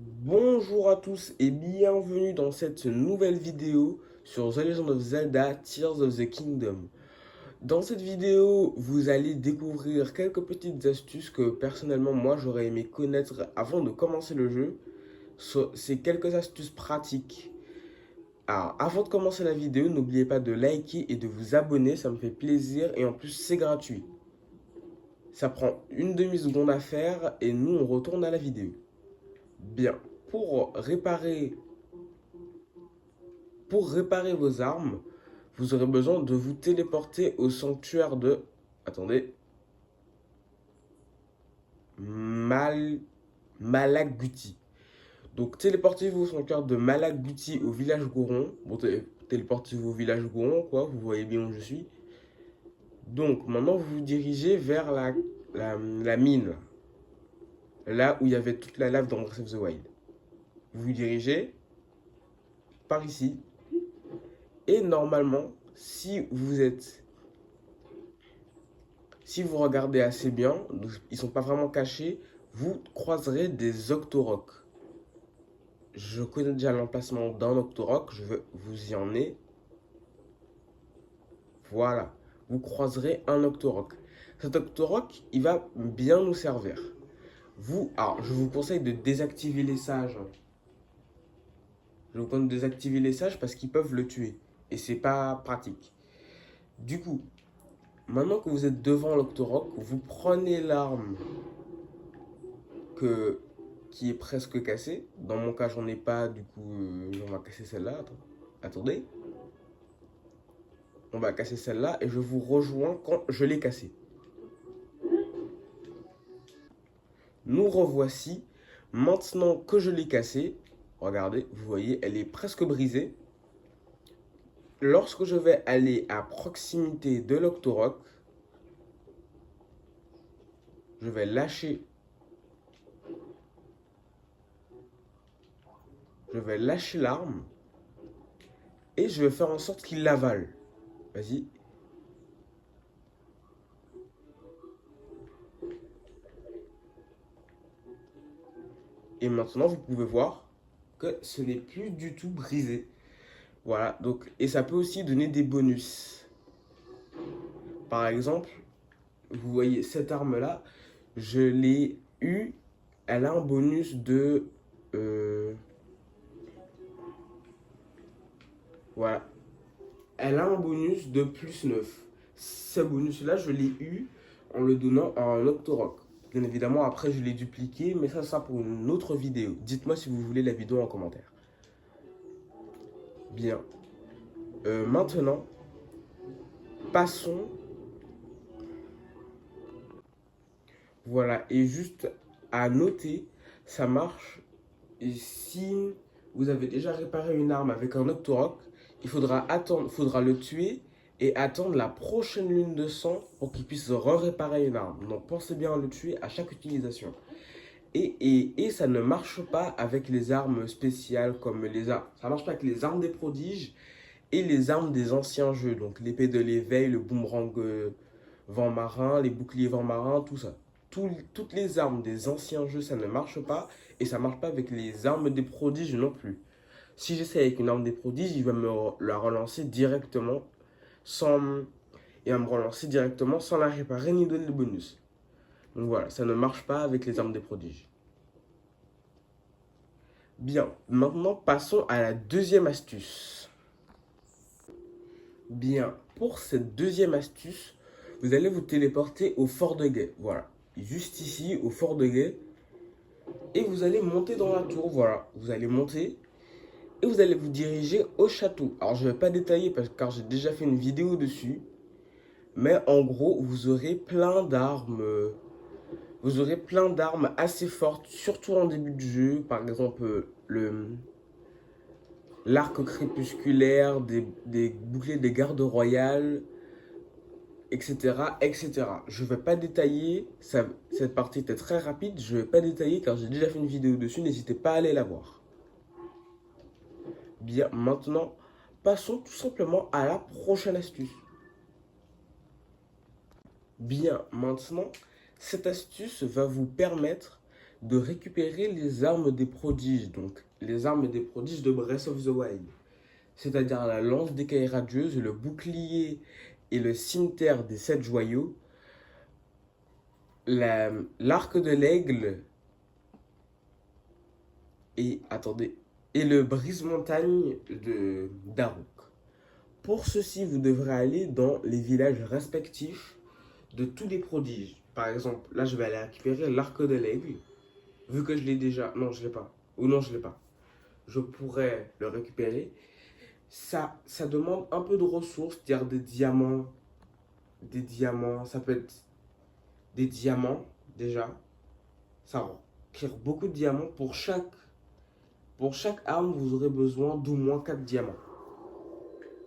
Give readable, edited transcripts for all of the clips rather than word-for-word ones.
Bonjour à tous et bienvenue dans cette nouvelle vidéo sur The Legend of Zelda Tears of the Kingdom. Dans cette vidéo, vous allez découvrir quelques petites astuces que personnellement moi j'aurais aimé connaître avant de commencer le jeu. C'est quelques astuces pratiques. Alors, avant de commencer la vidéo, n'oubliez pas de liker et de vous abonner, ça me fait plaisir et en plus c'est gratuit. Ça prend une demi-seconde à faire et nous on retourne à la vidéo. Bien, pour réparer Pour réparer vos armes, vous aurez besoin de vous téléporter au sanctuaire de... Attendez. Mal... Malaguti. Donc téléportez-vous au sanctuaire de Malaguti au village Goron. Bon, téléportez-vous au village Goron, quoi. Vous voyez bien où je suis. Donc maintenant, vous vous dirigez vers la mine. Là où il y avait toute la lave dans Breath of the Wild. Vous vous dirigez par ici. Et normalement, si vous regardez assez bien, ils sont pas vraiment cachés, vous croiserez des Octoroks. Je connais déjà l'emplacement d'un Octorok, je veux vous y emmener. Voilà, vous croiserez un Octorok. Cet Octorok, il va bien nous servir. Alors, je vous conseille de désactiver les sages. Je vous conseille de désactiver les sages parce qu'ils peuvent le tuer. Et c'est pas pratique. Du coup, maintenant que vous êtes devant l'Octorok, vous prenez l'arme que, qui est presque cassée. Dans mon cas, j'en ai pas, du coup, on va casser celle-là. Attendez. On va casser celle-là et je vous rejoins quand je l'ai cassée. Nous revoici. Maintenant que je l'ai cassée, regardez, vous voyez, elle est presque brisée. Lorsque je vais aller à proximité de l'Octorok, je vais lâcher. Je vais lâcher l'arme et je vais faire en sorte qu'il l'avale. Vas-y. Et maintenant, vous pouvez voir que ce n'est plus du tout brisé. Voilà, donc, et ça peut aussi donner des bonus. Par exemple, vous voyez cette arme-là, je l'ai eue, elle a un bonus de... voilà, elle a un bonus de plus 9. Ce bonus-là, je l'ai eu en le donnant à un Octorok. Bien évidemment, après, je l'ai dupliqué, mais ça sera pour une autre vidéo. Dites-moi si vous voulez la vidéo en commentaire. Bien. Maintenant, passons. Voilà, et juste à noter, ça marche. Et si vous avez déjà réparé une arme avec un Octorok, il faudra le tuer et attendre la prochaine lune de sang pour qu'il puisse réparer une arme. Donc pensez bien à le tuer à chaque utilisation. Et ça ne marche pas avec les armes spéciales comme les armes. Ça marche pas avec les armes des prodiges et les armes des anciens jeux. Donc l'épée de l'éveil, le boomerang vent marin, les boucliers vent marin, tout ça. Toutes les armes des anciens jeux, ça ne marche pas. Et ça ne marche pas avec les armes des prodiges non plus. Si j'essaie avec une arme des prodiges, il va me la relancer directement sans... Il va me relancer directement sans la réparer ni donner de bonus. Donc voilà, ça ne marche pas avec les armes des prodiges. Bien, maintenant passons à la deuxième astuce. Bien, pour cette deuxième astuce, vous allez vous téléporter au fort de guet. Voilà, juste ici, au fort de guet. Et vous allez monter dans la tour, voilà. Vous allez monter et vous allez vous diriger au château. Alors, je ne vais pas détailler car j'ai déjà fait une vidéo dessus. Mais en gros, vous aurez plein d'armes. Vous aurez plein d'armes assez fortes, surtout en début de jeu. Par exemple, l'arc crépusculaire, des boucliers des gardes royales, etc., etc. Je ne vais pas détailler, cette partie était très rapide, je ne vais pas détailler car j'ai déjà fait une vidéo dessus, n'hésitez pas à aller la voir. Bien, maintenant, passons tout simplement à la prochaine astuce. Bien, maintenant, cette astuce va vous permettre de récupérer les armes des prodiges, donc les armes des prodiges de Breath of the Wild, c'est-à-dire la lance d'écaille radieuse, le bouclier et le cimeterre des 7 joyaux, l'arc de l'aigle et, attendez, et le brise-montagne de Daruk. Pour ceci, vous devrez aller dans les villages respectifs de tous les prodiges. Par exemple, là, je vais aller récupérer l'arc de l'aigle. Vu que je l'ai déjà... Non, je ne l'ai pas. Ou non, je ne l'ai pas. Je pourrais le récupérer. Ça demande un peu de ressources, c'est-à-dire des diamants. Des diamants, ça peut être des diamants, déjà. Ça requiert beaucoup de diamants. Pour chaque arme, vous aurez besoin d'au moins 4 diamants.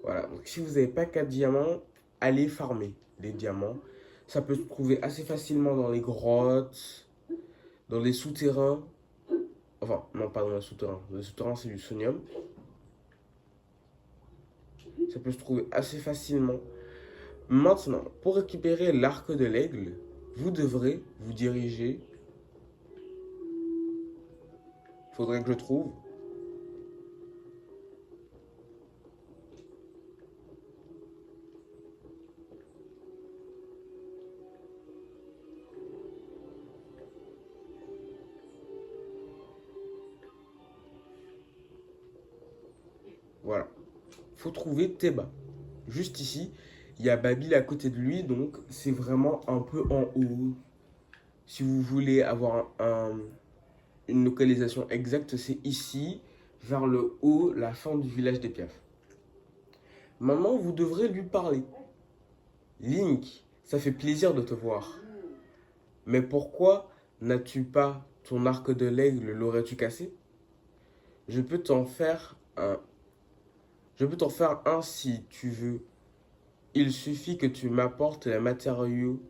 Voilà, donc si vous n'avez pas 4 diamants, allez farmer des diamants. Ça peut se trouver assez facilement dans les grottes, dans les souterrains. Enfin, non, pas dans les souterrains. Les souterrains, c'est du sonium. Ça peut se trouver assez facilement. Maintenant, pour récupérer l'arc de l'aigle, vous devrez vous diriger. Il faudrait que je trouve. Voilà. Faut trouver Teba. Juste ici, il y a Babil à côté de lui, donc c'est vraiment un peu en haut. Si vous voulez avoir une localisation exacte, c'est ici, vers le haut, la fin du village des Piafs. Maintenant, vous devrez lui parler. Link, ça fait plaisir de te voir. Mais pourquoi n'as-tu pas ton arc de l'aigle, l'aurais-tu cassé? Je peux t'en faire un. Je peux t'en faire un si tu veux. Il suffit que tu m'apportes les matériaux.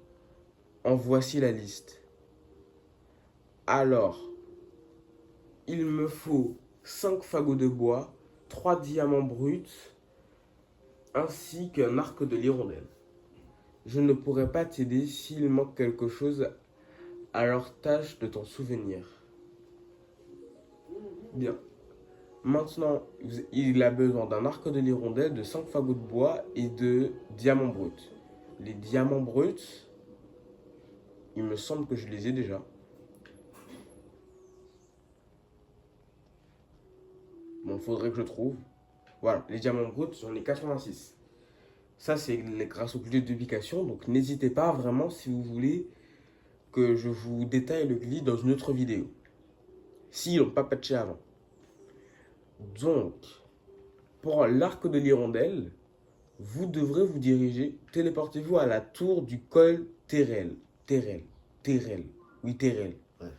En voici la liste. Alors, il me faut 5 fagots de bois, 3 diamants bruts, ainsi qu'un arc de l'hirondelle. Je ne pourrai pas t'aider s'il manque quelque chose, alors tâche de t'en souvenir. Bien. Maintenant, il a besoin d'un arc de l'hirondelle, de 5 fagots de bois et de diamants bruts. Les diamants bruts, il me semble que je les ai déjà. Bon, il faudrait que je trouve. Voilà, les diamants bruts, j'en ai 86. Ça, c'est grâce au glitch d'ubication. Donc, n'hésitez pas vraiment si vous voulez que je vous détaille le glitch dans une autre vidéo. S'ils n'ont pas patché avant. Donc, pour l'arc de l'hirondelle, vous devrez vous diriger, téléportez-vous à la tour du col Terrel. Terrel. Oui, Terrel. Bref.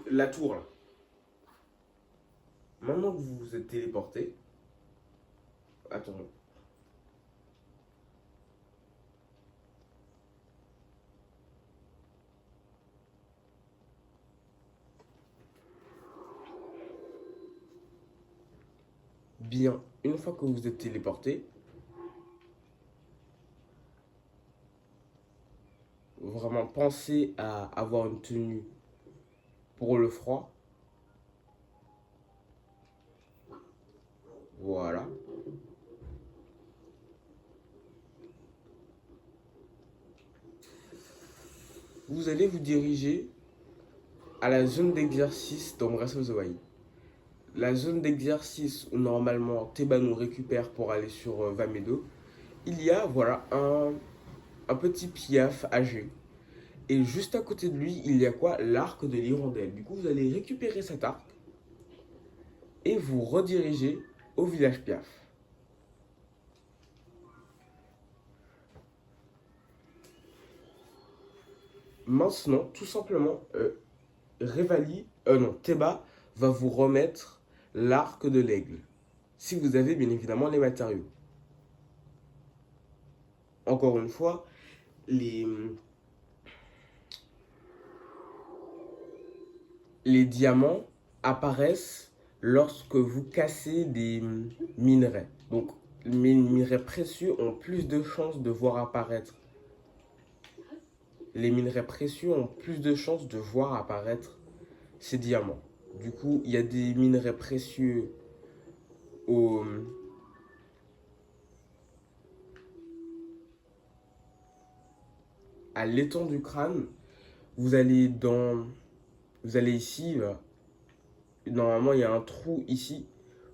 La tour, là. Maintenant que vous vous êtes téléporté, attends. Bien, une fois que vous êtes téléporté, vraiment pensez à avoir une tenue pour le froid. Voilà. Vous allez vous diriger à la zone d'exercice dans Breath of the Wild. La zone d'exercice où normalement Teba nous récupère pour aller sur Vamedo, il y a voilà un petit piaf âgé. Et juste à côté de lui, il y a quoi? L'arc de l'hirondelle. Du coup, vous allez récupérer cet arc et vous rediriger au village Piaf. Maintenant, tout simplement, Teba va vous remettre l'arc de l'aigle. Si vous avez bien évidemment les matériaux. Encore une fois, les diamants apparaissent lorsque vous cassez des minerais. Donc, les minerais précieux ont plus de chances de voir apparaître les minerais précieux ont plus de chances de voir apparaître ces diamants. Du coup, il y a des minerais précieux au, à l'étang du crâne. Vous allez dans, vous allez ici, là. Normalement il y a un trou ici.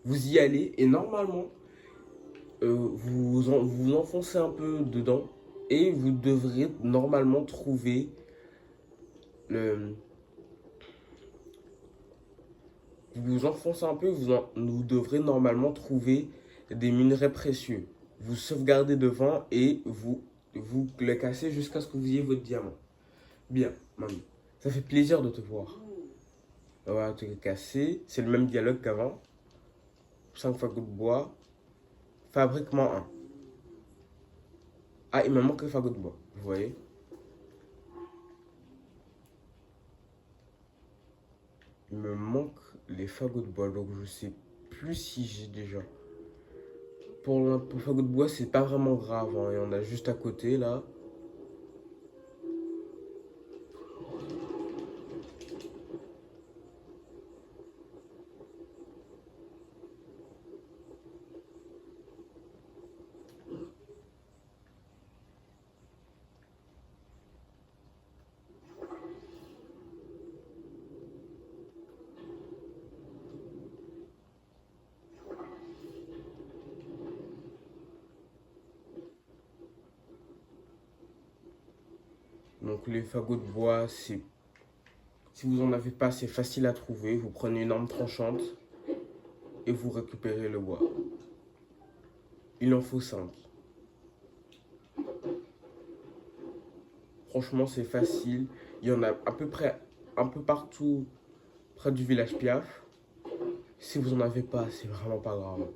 Vous y allez et normalement vous enfoncez un peu dedans et vous devrez normalement trouver le. Vous vous enfoncez un peu, vous devrez normalement trouver des minerais précieux. Vous sauvegardez devant et vous le cassez jusqu'à ce que vous ayez votre diamant. Bien, mamie. Ça fait plaisir de te voir. On va te casser. C'est le même dialogue qu'avant. 5 fagots de bois. Fabriquement un. Ah, il me manque le fagot de bois. Vous voyez? Il me manque les fagots de bois. Donc je sais plus si j'ai déjà. Pour le fagot de bois, c'est pas vraiment grave, hein. Il y en a juste à côté là. Donc les fagots de bois, c'est si vous en avez pas, c'est facile à trouver. Vous prenez une arme tranchante et vous récupérez le bois. Il en faut 5. Franchement, c'est facile. Il y en a à peu près un peu partout près du village Piaf. Si vous en avez pas, c'est vraiment pas grave.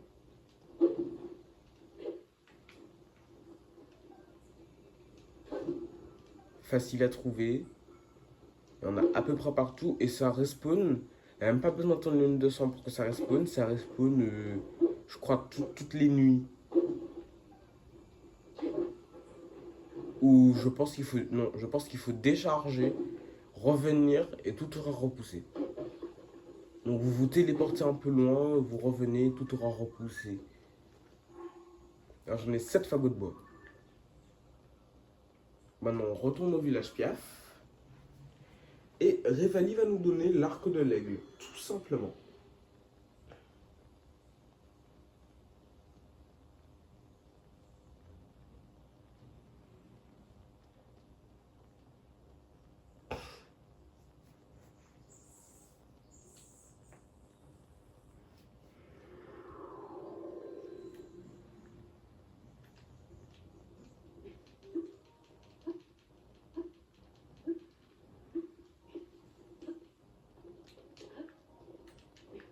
Facile à trouver. Il y en a à peu près partout et ça respawn. Il n'y a même pas besoin d'attendre le 200 pour que ça respawn. Ça respawn, je crois, toutes les nuits. Ou je pense qu'il faut. Non, je pense qu'il faut décharger, revenir et tout aura repoussé. Donc vous vous téléportez un peu loin, vous revenez, tout aura repoussé. Alors j'en ai 7 fagots de bois. Maintenant on retourne au village Piaf. Et Revali va nous donner l'arc de l'aigle, tout simplement.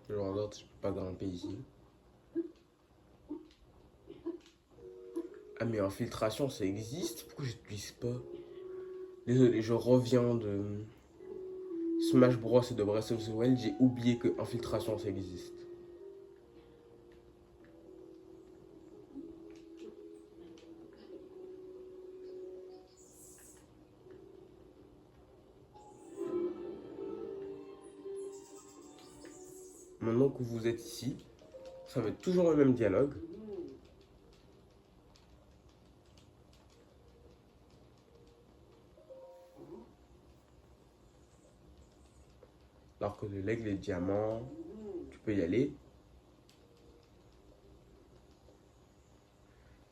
Je regarde, je peux pas grimper ici. Ah mais infiltration ça existe, pourquoi je n'utilise pas? Désolé, je reviens de Smash Bros et de Breath of the Wild, j'ai oublié que infiltration ça existe. Maintenant que vous êtes ici, ça va être toujours le même dialogue. L'arc de l'aigle, les diamants, tu peux y aller.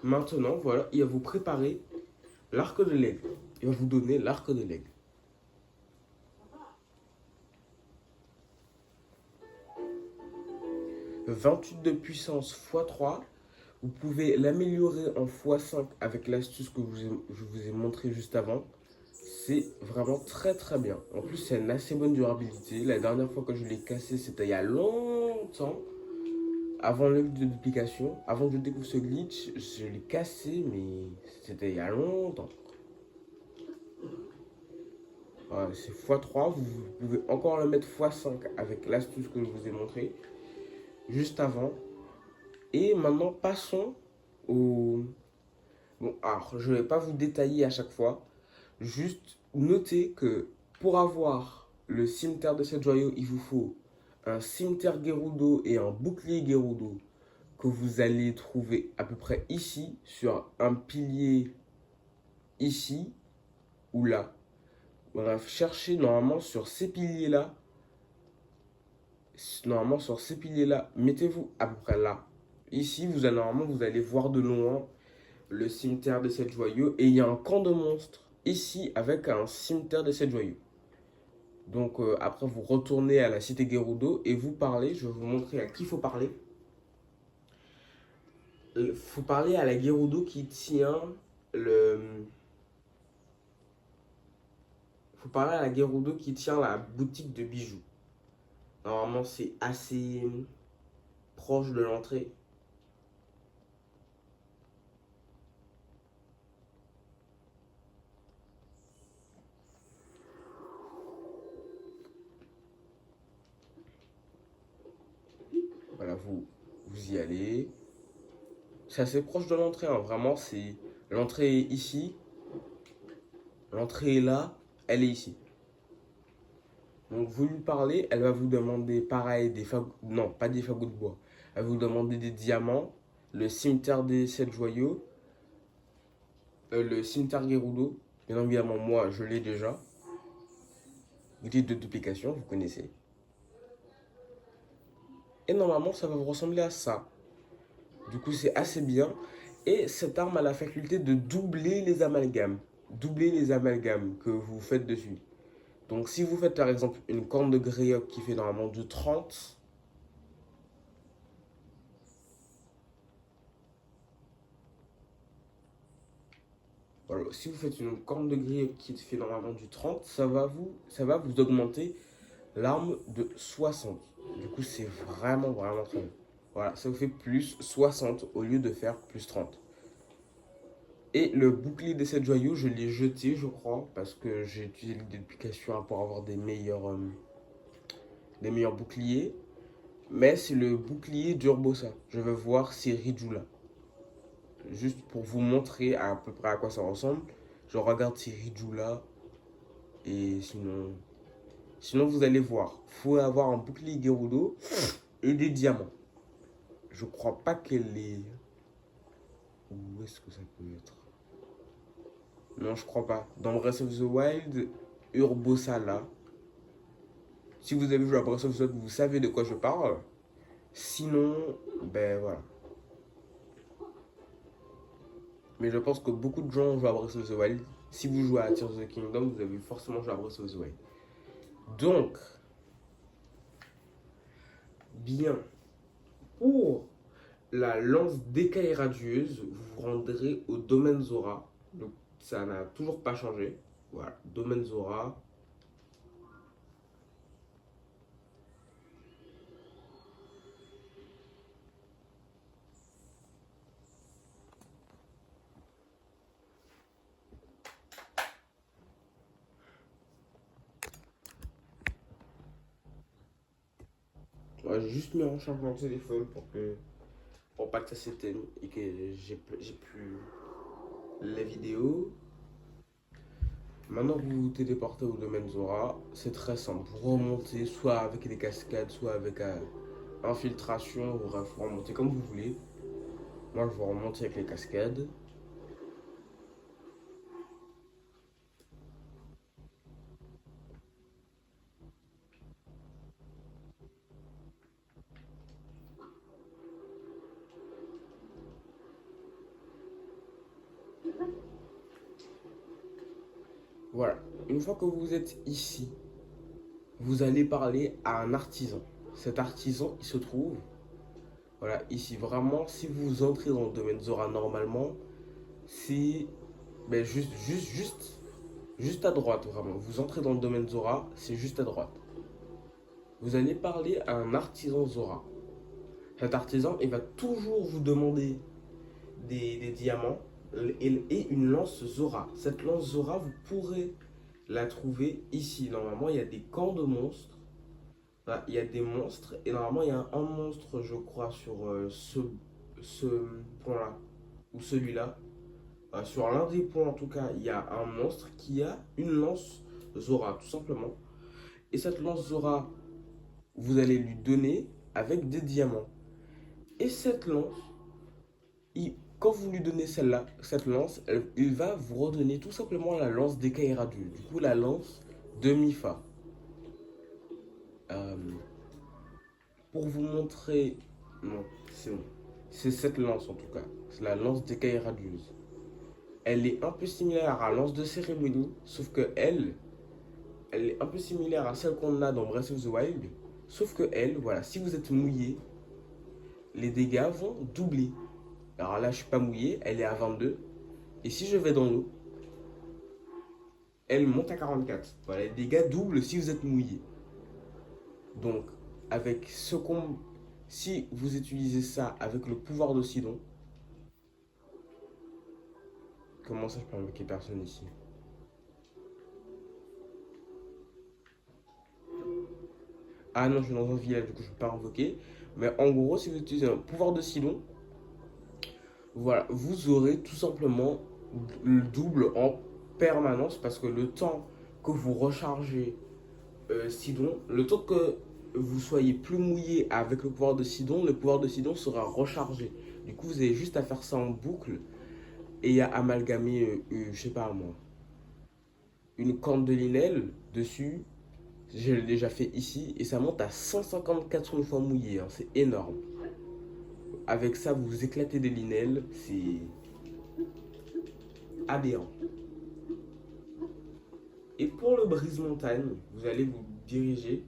Maintenant, voilà, il va vous préparer l'arc de l'aigle. Il va vous donner l'arc de l'aigle. 28 de puissance x3. Vous pouvez l'améliorer en x5 avec l'astuce que je vous ai montré juste avant. C'est vraiment très très bien. En plus, c'est une assez bonne durabilité. La dernière fois que je l'ai cassé, c'était il y a longtemps. Avant le glitch de duplication. Avant que je découvre ce glitch, je l'ai cassé, mais c'était il y a longtemps. Voilà, c'est x3. Vous pouvez encore le mettre x5 avec l'astuce que je vous ai montré juste avant. Et maintenant, passons au... Bon, alors, je ne vais pas vous détailler à chaque fois. Juste, notez que pour avoir le cimetière des 7 joyaux, il vous faut un cimetière Gerudo et un bouclier Gerudo que vous allez trouver à peu près ici, sur un pilier ici ou là. On va chercher normalement sur ces piliers-là. Normalement sur ces piliers-là, mettez-vous à peu près là. Ici, normalement, vous allez voir de loin le cimetière des 7 joyaux. Et il y a un camp de monstres ici avec un cimetière des 7 joyaux. Donc après, vous retournez à la cité Gerudo et vous parlez. Je vais vous montrer à qui il faut parler. Il faut parler à la Gerudo qui tient le... faut parler à la Gerudo qui tient la boutique de bijoux. Normalement, c'est assez proche de l'entrée. Voilà, vous y allez. C'est assez proche de l'entrée, hein. Vraiment, c'est... L'entrée est ici. L'entrée est là. Elle est ici. Donc, vous lui parlez. Elle va vous demander, pareil, des fagots... Non, pas des fagots de bois. Elle va vous demander des diamants. Le cimetière des 7 joyaux. Le cimetière Gerudo. Bien évidemment, moi, je l'ai déjà. Outil de duplication, vous connaissez. Et normalement, ça va vous ressembler à ça. Du coup, c'est assez bien. Et cette arme a la faculté de doubler les amalgames. Doubler les amalgames que vous faites dessus. Donc, si vous faites par exemple une corne de Greyhawk qui fait normalement du 30, voilà, si vous faites une corne de Greyhawk qui fait normalement du 30, ça va vous augmenter l'arme de 60. Du coup, c'est vraiment très bien. Voilà, ça vous fait plus 60 au lieu de faire plus 30. Et le bouclier des 7 joyaux, je l'ai jeté, je crois, parce que j'ai utilisé l'application pour avoir des meilleurs boucliers. Mais c'est le bouclier d'Urbosa. Je vais voir si Riju là. Juste pour vous montrer à peu près à quoi ça ressemble. Je regarde si Riju là. Et sinon vous allez voir. Il faut avoir un bouclier Gerudo et des diamants. Je crois pas qu'elle est... Où est-ce que ça peut être? Non, je crois pas. Dans Breath of the Wild, Urbosa là. Si vous avez joué à Breath of the Wild, vous savez de quoi je parle. Sinon, ben voilà. Mais je pense que beaucoup de gens jouent à Breath of the Wild. Si vous jouez à Tears of the Kingdom, vous avez forcément joué à Breath of the Wild. Donc, bien, pour la lance d'écaille radieuse, vous vous rendrez au domaine Zora. Donc, ça n'a toujours pas changé. Voilà, domaine Zora. Ouais, j'ai juste mis en charge mon téléphone pour pas que ça s'éteigne et que j'ai plus la vidéo. Maintenant que vous vous téléportez au domaine Zora, c'est très simple. Vous remontez soit avec des cascades, soit avec infiltration. Bref, vous remontez comme vous voulez. Moi, je vais remonter avec les cascades. Voilà. Une fois que vous êtes ici, vous allez parler à un artisan. Cet artisan, il se trouve, voilà, ici. Vraiment, si vous entrez dans le domaine Zora normalement, c'est ben, juste à droite, vraiment. Vous entrez dans le domaine Zora, c'est juste à droite. Vous allez parler à un artisan Zora. Cet artisan, il va toujours vous demander des diamants et une lance Zora. Cette lance Zora, vous pourrez la trouver ici. Normalement, il y a des camps de monstres. Là, il y a des monstres. Et normalement, il y a un monstre, je crois, sur ce point-là. Ou celui-là. Sur l'un des points, en tout cas, il y a un monstre qui a une lance Zora, tout simplement. Et cette lance Zora, vous allez lui donner avec des diamants. Et cette lance, quand vous lui donnez celle-là, cette lance, il va vous redonner tout simplement la lance des Kairadu. Du coup, la lance de Mifa. Euh, pour vous montrer... Non, c'est bon. C'est cette lance en tout cas. C'est la lance des Kairadus. Elle est un peu similaire à la lance de cérémonie, sauf que elle est un peu similaire à celle qu'on a dans Breath of the Wild. Sauf que elle, voilà, si vous êtes mouillé, les dégâts vont doubler. Alors là, je suis pas mouillé, elle est à 22. Et si je vais dans l'eau, elle monte à 44. Voilà, les dégâts doublent si vous êtes mouillé. Donc, avec ce combo, si vous utilisez ça avec le pouvoir de Sidon, comment ça je peux invoquer personne ici? Ah non, je suis dans un village, du coup je ne peux pas invoquer. Mais en gros, si vous utilisez un pouvoir de Sidon, voilà, vous aurez tout simplement le double en permanence parce que le temps que vous rechargez Sidon, le temps que vous soyez plus mouillé avec le pouvoir de Sidon sera rechargé. Du coup, vous avez juste à faire ça en boucle et à amalgamer, je sais pas moi, une corne de linelle dessus. Je l'ai déjà fait ici et ça monte à 154 une fois mouillé, hein, c'est énorme. Avec ça, vous éclatez des linelles, c'est aberrant. Et pour le brise-montagne, vous allez vous diriger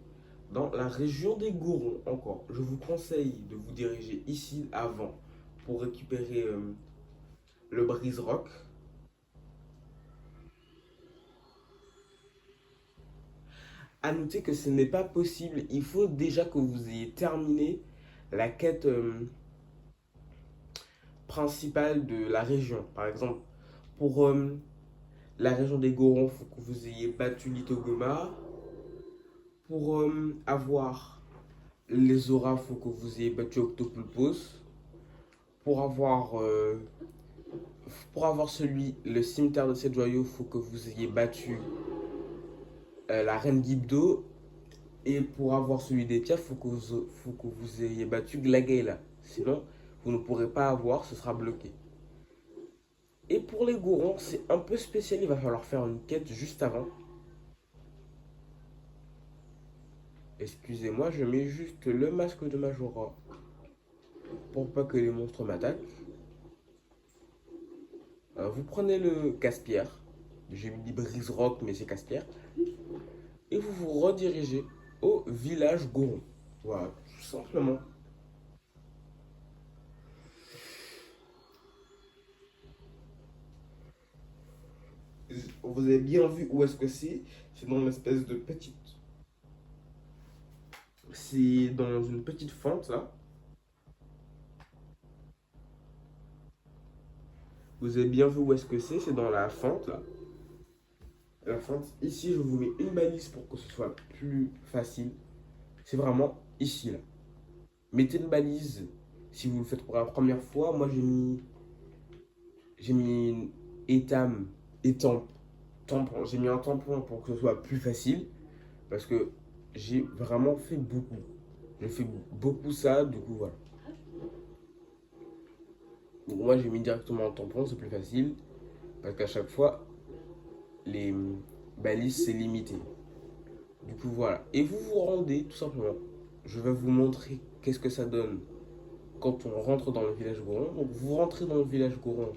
dans la région des Gorons encore. Je vous conseille de vous diriger ici avant pour récupérer le brise-roc. À noter que ce n'est pas possible, il faut déjà que vous ayez terminé la quête principale de la région. Par exemple, pour la région des Gorons, il faut que vous ayez battu Litogoma. Pour avoir les auras, il faut que vous ayez battu Octopulpos. Pour avoir, euh, pour avoir le cimetière de 7 joyaux, il faut que vous ayez battu la reine Gibdo. Et pour avoir celui des tiers, faut que vous ayez battu Glagaela. Sinon, vous ne pourrez pas avoir, ce sera bloqué. Et pour les Gorons, c'est un peu spécial, il va falloir faire une quête juste avant. Excusez-moi, je mets juste le masque de Majora pour pas que les monstres m'attaquent. Vous prenez le casse-pierre. J'ai mis brise-roc, mais c'est casse-pierre. Et vous vous redirigez au village Goron. Voilà, tout simplement. Vous avez bien vu où est-ce que c'est. C'est dans une espèce de petite. C'est dans une petite fente là. Vous avez bien vu où est-ce que c'est dans la fente là. La fente, ici je vous mets une balise pour que ce soit plus facile. C'est vraiment ici là. Mettez une balise si vous le faites pour la première fois. Moi j'ai mis une étame, tampon. J'ai mis un tampon pour que ce soit plus facile parce que j'ai vraiment fait beaucoup. J'ai fait beaucoup ça, du coup voilà. Donc moi j'ai mis directement un tampon, c'est plus facile parce qu'à chaque fois les balises c'est limité. Du coup voilà. Et vous vous rendez tout simplement. Je vais vous montrer qu'est-ce que ça donne quand on rentre dans le village Goron. Donc vous rentrez dans le village Goron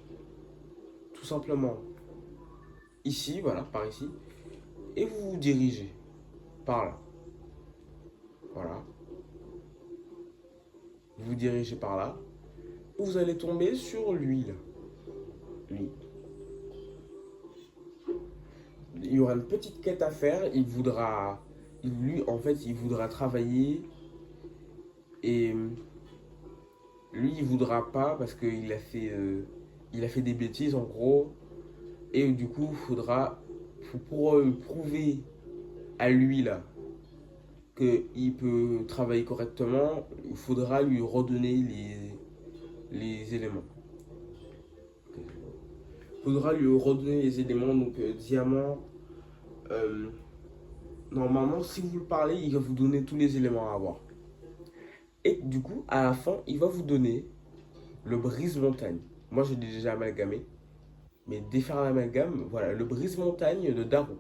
tout simplement ici, voilà, par ici. Et vous vous dirigez par là. Voilà. Vous vous dirigez par là. Vous allez tomber sur lui là. Lui. Il y aura une petite quête à faire. Lui, en fait, il voudra travailler. Et lui, il voudra pas parce il a fait des bêtises en gros. Et du coup, pour prouver à lui là qu'il peut travailler correctement, il faudra lui redonner les éléments. Faudra lui redonner les éléments, donc diamant. euh, Normalement, si vous le parlez, il va vous donner tous les éléments à avoir. Et du coup, à la fin, il va vous donner le brise-montagne. Moi, j'ai déjà amalgamé. Mais défaire l'amalgame, voilà, le brise-montagne de Daruk.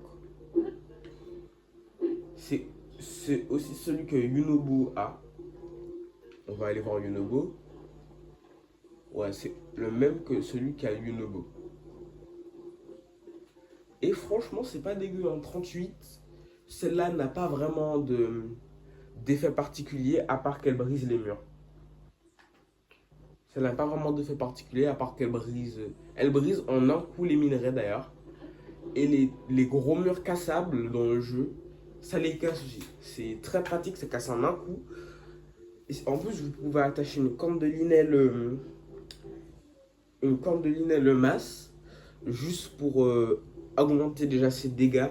C'est c'est aussi celui que Yunobo a. On va aller voir Yunobo. Ouais, c'est le même que celui qu'a Yunobo. Et franchement, c'est pas dégueu en 38. Celle-là n'a pas vraiment d'effet particulier à part qu'elle brise les murs. Ça n'a pas vraiment d'effet particulier à part qu'elle brise. Elle brise en un coup les minerais d'ailleurs. Et les gros murs cassables dans le jeu, ça les casse aussi. C'est très pratique, ça casse en un coup. Et en plus, vous pouvez attacher une corde de linel masse juste pour augmenter déjà ses dégâts.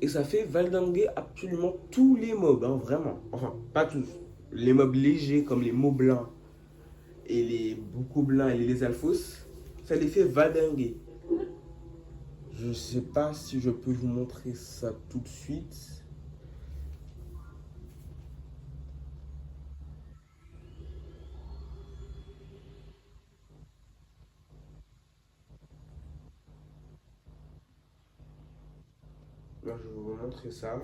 Et ça fait valdinguer absolument tous les mobs, hein, vraiment. Enfin, pas tous. Les mobs légers comme les moblins et les gobelins et les alphos, ça les fait valdinguer. Je sais pas si je peux vous montrer ça tout de suite. Là, je vais vous montrer ça.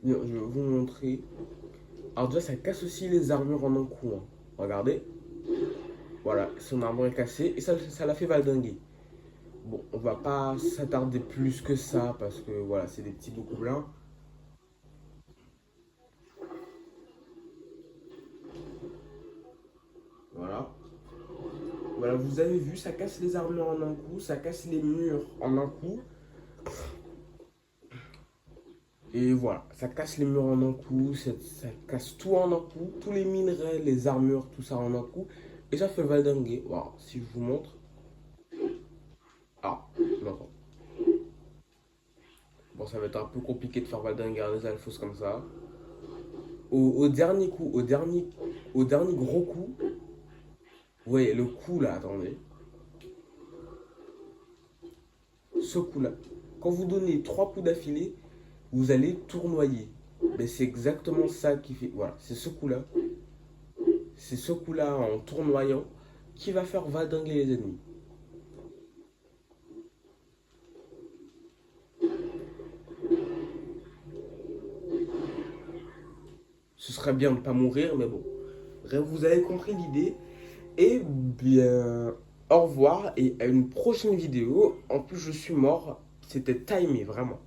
Bien, je vais vous montrer. Alors déjà, ça casse aussi les armures en un coup, hein. Regardez. Voilà, son armure est cassée et ça l'a fait valdinguer. Bon, on va pas s'attarder plus que ça parce que voilà, c'est des petits gobelins. Voilà. Voilà, vous avez vu, ça casse les armures en un coup, ça casse les murs en un coup. Et voilà, ça casse les murs en un coup, ça casse tout en un coup, tous les minerais, les armures, tout ça en un coup. Et ça fait valdinguer. Voilà, si je vous montre. Ah, non. Bon, ça va être un peu compliqué de faire valdinguer les alphos comme ça. Au dernier coup, au dernier gros coup, vous voyez le coup là, attendez. Ce coup là. Quand vous donnez 3 coups d'affilée, vous allez tournoyer. Mais c'est exactement ça qui fait. Voilà, c'est ce coup là. C'est ce coup là en tournoyant qui va faire valdinguer les ennemis. Ce serait bien de ne pas mourir, mais bon. Bref, vous avez compris l'idée. Et bien, au revoir et à une prochaine vidéo. En plus, je suis mort. C'était timé, vraiment.